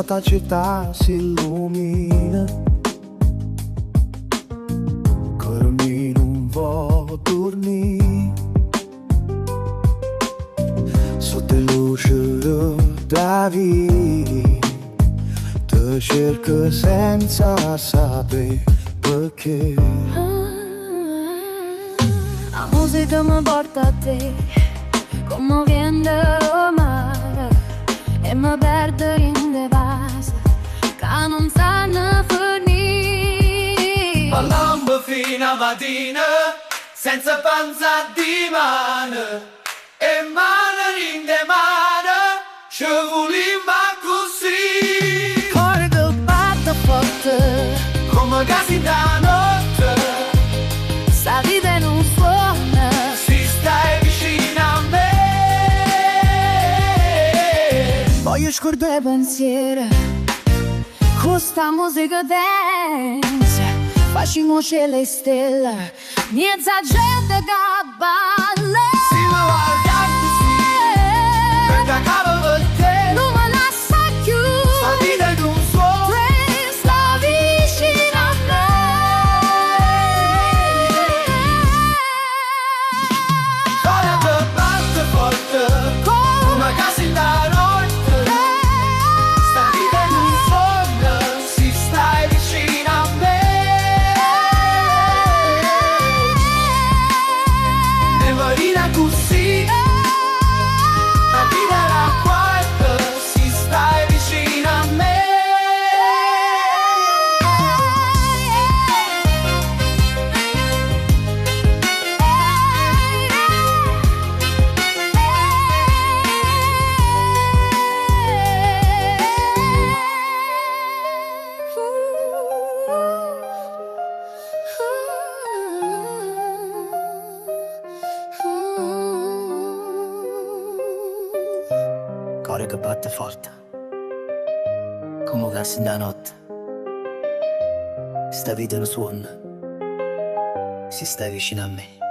tutta città si illumina, corri non vuoi dormire, sotto le luci da vita, ti cerco senza sapere perché. La musica mi porta a te, commovendo il mare, e mi perdo in le vasi che non sanno finire. Ballammo fino a mattina, senza pensare di mano, e mano in le mani, ci volimmo così. Cuore che batte forte, Come casi da notte, sta vita non suona. si stai vicino a me. Voglio scordare i pensieri, con sta musica dance, facciamoci le stelle, niente gente che balla. Si mi guarda così, perché acaba per te. Non me la sa più, La vita è un suono, sta vicino a me. cuore che batte forte, come casi da notte. Sta vita è un sogno, si stai vicino a me. Ne marina così, la vita era quarta, si stai vicino a me. Cuore che batte forte, come casi da notte. Sta vita lo suona, si sta vicino a me.